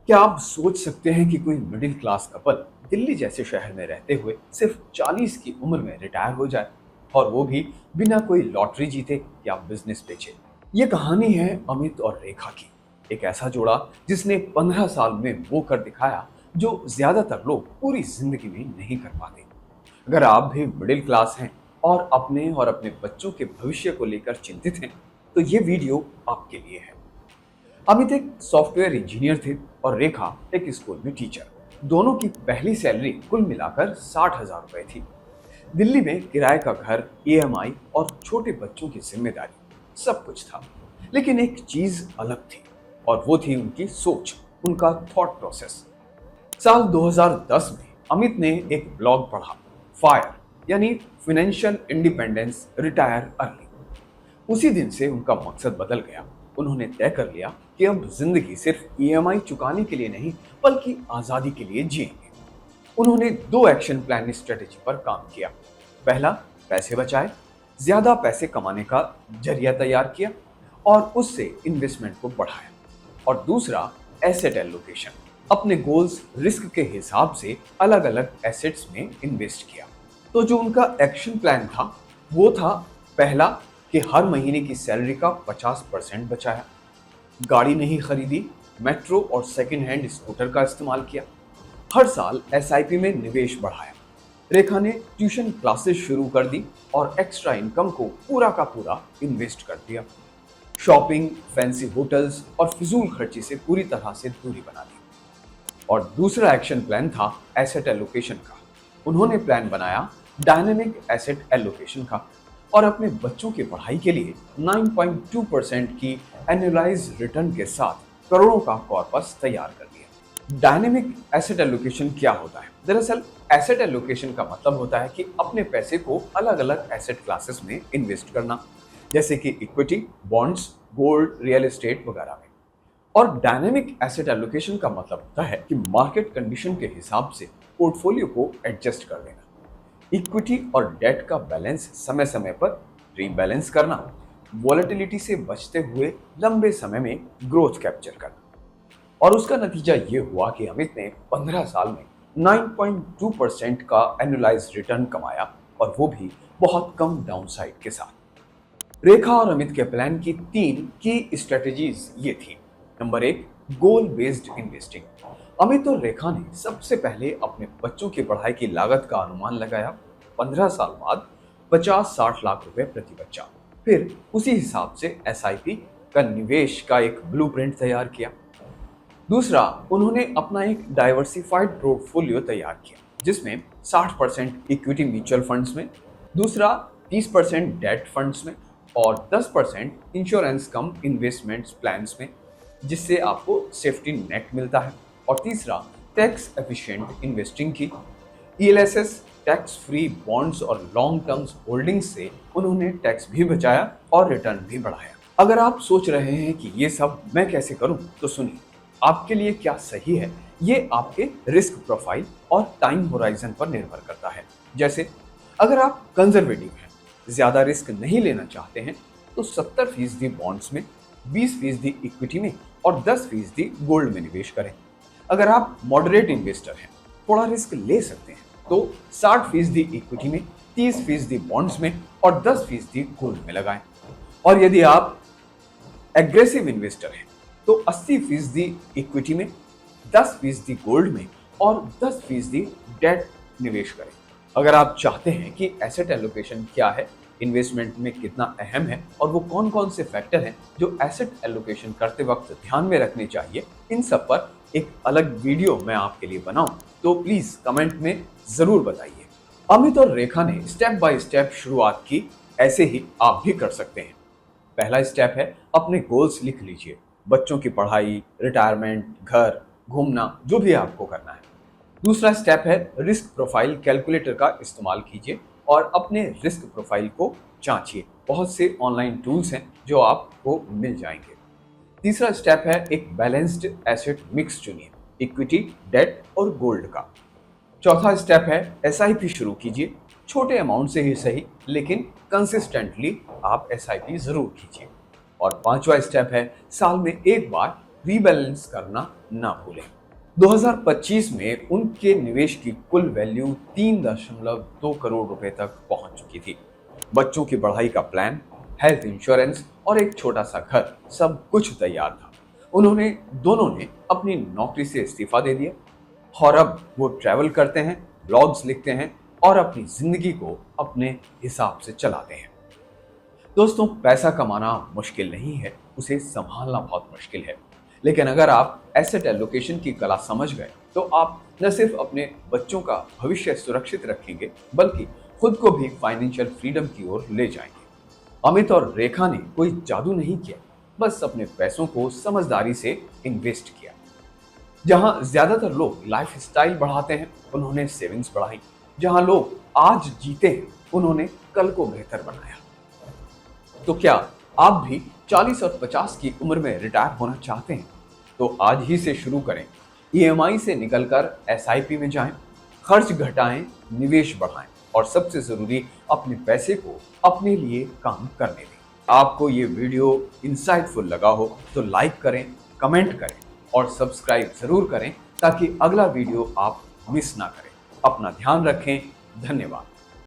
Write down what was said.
क्या आप सोच सकते हैं कि कोई मिडिल क्लास कपल दिल्ली जैसे शहर में रहते हुए सिर्फ 40 की उम्र में रिटायर हो जाए, और वो भी बिना कोई लॉटरी जीते या बिजनेस बेचे? ये कहानी है अमित और रेखा की। एक ऐसा जोड़ा जिसने 15 साल में वो कर दिखाया जो ज्यादातर लोग पूरी जिंदगी में नहीं कर पाते। अगर आप भी मिडिल क्लास हैं और अपने बच्चों के भविष्य को लेकर चिंतित हैं, तो ये वीडियो आपके लिए है। अमित एक सॉफ्टवेयर इंजीनियर थे और रेखा एक स्कूल में टीचर। दोनों की पहली सैलरी कुल मिलाकर 60,000 रुपए थी। दिल्ली में किराए का घर, ईएमआई और छोटे बच्चों की जिम्मेदारी, सब कुछ था। लेकिन एक चीज अलग थी, और वो थी उनकी सोच, उनका थॉट प्रोसेस। साल 2010 में अमित ने एक ब्लॉग पढ़ा, फायर, यानी फाइनेंशियल इंडिपेंडेंस रिटायर अर्ली। उसी दिन से उनका मकसद बदल गया। उन्होंने तय कर लिया कि अब जिंदगी सिर्फ ईएमआई चुकाने के लिए नहीं, बल्कि आजादी के लिए जिएंगे। उन्होंने दो एक्शन प्लान स्ट्रेटेजी पर काम किया। पहला, पैसे बचाए, ज्यादा पैसे कमाने का जरिया तैयार किया और उससे इन्वेस्टमेंट को बढ़ाया। और दूसरा, एसेट एलोकेशन, अपने गोल्स रिस्क के हिसाब से अलग अलग एसेट्स में इन्वेस्ट किया। तो जो उनका एक्शन प्लान था, वो था, पहला, कि हर महीने की सैलरी का 50% बचाया, गाड़ी नहीं खरीदी, मेट्रो और सेकंड हैंड स्कूटर का इस्तेमाल किया, हर साल एसआईपी में निवेश बढ़ाया। रेखा ने ट्यूशन क्लासेस शुरू कर दी और एक्स्ट्रा इनकम को पूरा का पूरा इन्वेस्ट कर दिया। शॉपिंग, फैंसी होटल्स और फिजूल खर्ची से पूरी तरह से दूरी बना दी। और दूसरा एक्शन प्लान था एसेट एलोकेशन का। उन्होंने प्लान बनाया डायनेमिक एसेट एलोकेशन का, और अपने बच्चों की पढ़ाई के लिए 9.2% की एनुअलाइज रिटर्न के साथ करोड़ों का कॉर्पस तैयार कर दिया। डायनेमिक एसेट एलोकेशन क्या होता है? दरअसल एसेट एलोकेशन का मतलब होता है कि अपने पैसे को अलग अलग एसेट क्लासेस में इन्वेस्ट करना, जैसे कि equity, bonds, gold, real estate वगैरह में। और डायनेमिक एसेट एलोकेशन का मतलब होता है कि मार्केट कंडीशन के हिसाब से पोर्टफोलियो को एडजस्ट कर देना, इक्विटी और डेट का बैलेंस समय समय पर रीबैलेंस करना, वॉलेटिलिटी से बचते हुए लंबे समय में ग्रोथ कैप्चर करना। और उसका नतीजा ये हुआ कि अमित ने 15 साल में 9.2% का एनुअलाइज रिटर्न कमाया, और वो भी बहुत कम डाउनसाइड के साथ। रेखा और अमित के प्लान की तीन की स्ट्रेटेजीज ये थी। नंबर एक, गोल बेस्ड इन्वेस्टिंग। अमित और रेखा ने सबसे पहले अपने बच्चों की पढ़ाई की लागत का अनुमान लगाया। 15 साल बाद 50-60 लाख रुपए प्रति बच्चा। फिर उसी हिसाब से एसआईपी का निवेश का एक ब्लूप्रिंट तैयार किया। दूसरा, उन्होंने अपना एक डाइवर्सिफाइड पोर्टफोलियो तैयार किया, जिसमें 60% इक्विटी म्यूचुअल फंड्स में, दूसरा 30% डेट फंड्स में, और 10% इंश्योरेंस कम इन्वेस्टमेंट्स प्लान्स में, जिससे आपको सेफ्टी नेट मिलता है। और तीसरा, टैक्स एफिशिएंट इन्वेस्टिंग की ईएलएसएस, टैक्स फ्री बॉन्ड्स और लॉन्ग टर्म्स होल्डिंग्स से उन्होंने टैक्स भी बचाया और रिटर्न भी बढ़ाया। अगर आप सोच रहे हैं कि ये सब मैं कैसे करूं, तो सुनिए, आपके लिए क्या सही है ये आपके रिस्क प्रोफाइल और टाइम होराइजन पर निर्भर करता है। जैसे, अगर आप कंजर्वेटिव हैं, ज्यादा रिस्क नहीं लेना चाहते हैं, तो 70% बॉन्ड्स में, 20% इक्विटी में और 10% गोल्ड में निवेश करें। अगर आप मॉडरेट इन्वेस्टर हैं, थोड़ा रिस्क ले सकते हैं, तो 60% इक्विटी में, 30% बॉन्ड्स में और 10% गोल्ड में लगाएं। और यदि आप एग्रेसिव इन्वेस्टर हैं, तो 80% इक्विटी में, 10% गोल्ड में और 10% डेट निवेश करें। अगर आप चाहते हैं कि एसेट एलोकेशन क्या है, इन्वेस्टमेंट में कितना अहम है, और वो कौन कौन से फैक्टर हैं जो एसेट एलोकेशन करते वक्त ध्यान में रखने चाहिए, इन सब पर एक अलग वीडियो मैं आपके लिए बनाऊं, तो प्लीज कमेंट में जरूर बताइए। अमित और रेखा ने स्टेप बाय स्टेप शुरुआत की, ऐसे ही आप भी कर सकते हैं। पहला स्टेप है, अपने गोल्स लिख लीजिए। बच्चों की पढ़ाई, रिटायरमेंट, घर, घूमना, जो भी आपको करना है। दूसरा स्टेप है, रिस्क प्रोफाइल कैलकुलेटर का इस्तेमाल कीजिए और अपने रिस्क प्रोफाइल को जांचिए। बहुत से ऑनलाइन टूल्स हैं जो आपको मिल जाएंगे। तीसरा स्टेप है, एक बैलेंस्ड एसेट मिक्स चुनिए, इक्विटी, डेट और गोल्ड का। चौथा स्टेप है, एसआईपी शुरू कीजिए। छोटे अमाउंट से ही सही, लेकिन कंसिस्टेंटली आप एसआईपी जरूर कीजिए। और पांचवा स्टेप है, साल में एक बार रीबैलेंस करना ना भूलें। 2025 में उनके निवेश की कुल वैल्यू 3.2 करोड़ रुपए तक पहुंच चुकी थी। बच्चों की पढ़ाई का प्लान, हेल्थ इंश्योरेंस और एक छोटा सा घर, सब कुछ तैयार था। उन्होंने दोनों ने अपनी नौकरी से इस्तीफा दे दिया और अब वो ट्रैवल करते हैं, ब्लॉग्स लिखते हैं और अपनी जिंदगी को अपने हिसाब से चलाते हैं। दोस्तों, पैसा कमाना मुश्किल नहीं है, उसे संभालना बहुत मुश्किल है। लेकिन अगर आप एसेट एलोकेशन की कला समझ गए तो आप न सिर्फ अपने बच्चों का भविष्य सुरक्षित रखेंगे बल्कि खुद को भी फाइनेंशियल फ्रीडम की ओर ले जाएंगे। अमित और रेखा ने कोई जादू नहीं किया, बस अपने पैसों को समझदारी से इन्वेस्ट किया। जहां ज्यादातर लोग लाइफस्टाइल बढ़ाते हैं, उन्होंने सेविंग्स बढ़ाई। जहां लोग आज जीते हैं, उन्होंने कल को बेहतर बनाया। तो क्या आप भी 40 और 50 की उम्र में रिटायर होना चाहते हैं? तो आज ही से शुरू करें। ईएमआई से निकलकर एसआईपी में जाएं, खर्च घटाएं, निवेश बढ़ाएं और सबसे जरूरी अपने पैसे को अपने लिए काम करने दें। आपको ये वीडियो इंसाइटफुल लगा हो तो लाइक करें, कमेंट करें और सब्सक्राइब जरूर करें ताकि अगला वीडियो आप मिस ना करें। अपना ध्यान रखें। धन्यवाद।